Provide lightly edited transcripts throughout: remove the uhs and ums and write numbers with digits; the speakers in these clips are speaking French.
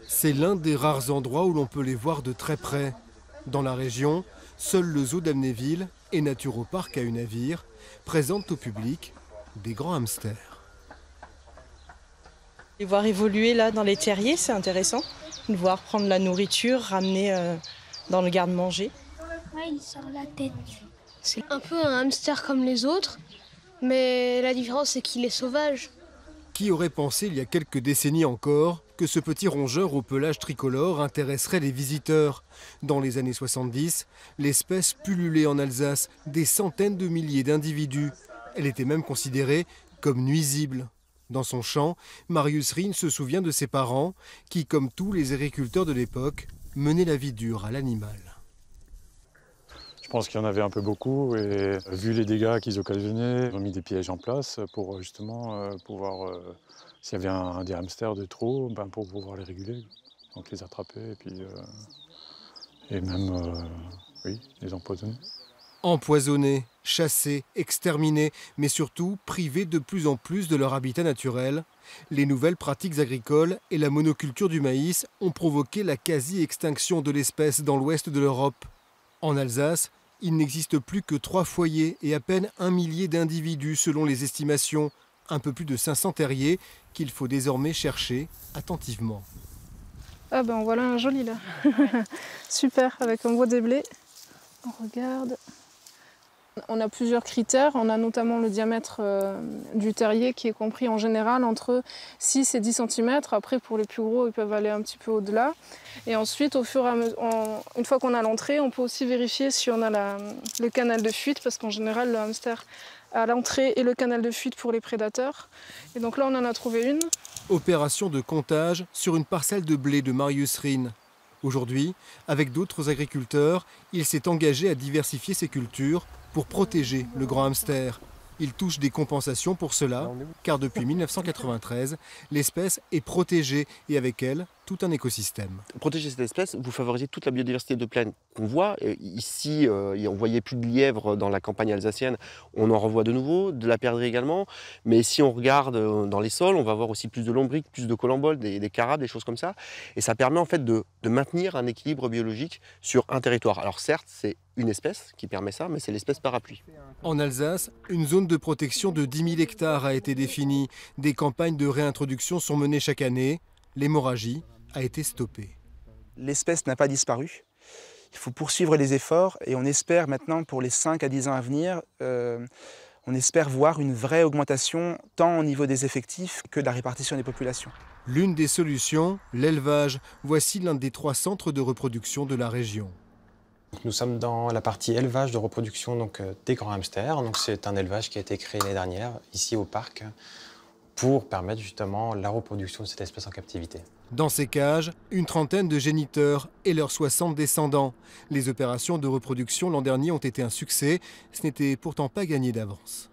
C'est l'un des rares endroits où l'on peut les voir de très près. Dans la région, seul le zoo d'Amnéville et Naturopark à Unavir présentent au public des grands hamsters. Les voir évoluer là dans les terriers, c'est intéressant. De voir prendre la nourriture, ramener dans le garde-manger. Ouais, il sort la tête. C'est un peu un hamster comme les autres, mais la différence c'est qu'il est sauvage. Qui aurait pensé il y a quelques décennies encore que ce petit rongeur au pelage tricolore intéresserait les visiteurs? Dans les années 70, l'espèce pullulait en Alsace, des centaines de milliers d'individus. Elle était même considérée comme nuisible. Dans son champ, Marius Rijn se souvient de ses parents qui, comme tous les agriculteurs de l'époque, menaient la vie dure à l'animal. Je pense qu'il y en avait un peu beaucoup et vu les dégâts qu'ils occasionnaient, ils ont mis des pièges en place pour justement pouvoir, s'il y avait des hamsters de trop, pour pouvoir les réguler, donc les attraper et même oui, les empoisonner. Empoisonnés, chassés, exterminés, mais surtout privés de plus en plus de leur habitat naturel, les nouvelles pratiques agricoles et la monoculture du maïs ont provoqué la quasi-extinction de l'espèce dans l'ouest de l'Europe. En Alsace, il n'existe plus que 3 foyers et à peine 1 millier d'individus selon les estimations, un peu plus de 500 terriers qu'il faut désormais chercher attentivement. Ah ben voilà un joli là. Super, avec un beau déblai. On regarde. On a plusieurs critères, on a notamment le diamètre du terrier qui est compris en général entre 6 et 10 cm. Après pour les plus gros ils peuvent aller un petit peu au-delà. Et ensuite au fur et à mesure, une fois qu'on a l'entrée, on peut aussi vérifier si on a le canal de fuite parce qu'en général le hamster a l'entrée et le canal de fuite pour les prédateurs. Et donc là on en a trouvé une. Opération de comptage sur une parcelle de blé de Marius Rijn. Aujourd'hui, avec d'autres agriculteurs, il s'est engagé à diversifier ses cultures pour protéger le grand hamster. Il touche des compensations pour cela, car depuis 1993, l'espèce est protégée et avec elle, tout un écosystème. Protéger cette espèce, vous favorisez toute la biodiversité de plaine qu'on voit. Ici, on voyait plus de lièvres dans la campagne alsacienne, on en revoit de nouveau, de la perdrix également. Mais si on regarde dans les sols, on va voir aussi plus de lombriques, plus de colamboles, des carabes, des choses comme ça. Et ça permet en fait de maintenir un équilibre biologique sur un territoire. Alors certes, c'est une espèce qui permet ça, mais c'est l'espèce parapluie. En Alsace, une zone de protection de 10 000 hectares a été définie. Des campagnes de réintroduction sont menées chaque année. L'hémorragie a été stoppée. L'espèce n'a pas disparu. Il faut poursuivre les efforts et on espère maintenant pour les 5 à 10 ans à venir, on espère voir une vraie augmentation tant au niveau des effectifs que de la répartition des populations. L'une des solutions, l'élevage. Voici l'un des 3 centres de reproduction de la région. Nous sommes dans la partie élevage de reproduction des grands hamsters. C'est un élevage qui a été créé l'année dernière ici au parc pour permettre justement la reproduction de cette espèce en captivité. Dans ces cages, une trentaine de géniteurs et leurs 60 descendants. Les opérations de reproduction l'an dernier ont été un succès. Ce n'était pourtant pas gagné d'avance.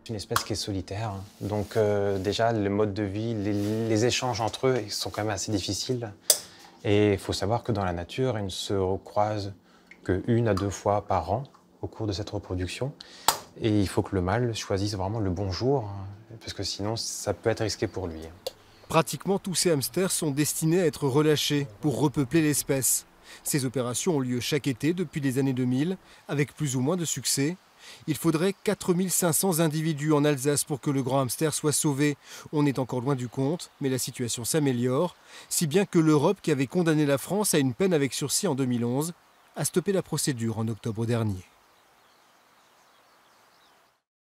C'est une espèce qui est solitaire. Donc déjà, le mode de vie, les échanges entre eux sont quand même assez difficiles. Et il faut savoir que dans la nature, ils ne se recroisent que 1 à 2 fois par an au cours de cette reproduction. Et il faut que le mâle choisisse vraiment le bon jour, parce que sinon, ça peut être risqué pour lui. Pratiquement tous ces hamsters sont destinés à être relâchés pour repeupler l'espèce. Ces opérations ont lieu chaque été depuis les années 2000, avec plus ou moins de succès. Il faudrait 4 500 individus en Alsace pour que le grand hamster soit sauvé. On est encore loin du compte, mais la situation s'améliore, si bien que l'Europe, qui avait condamné la France à une peine avec sursis en 2011, a stoppé la procédure en octobre dernier.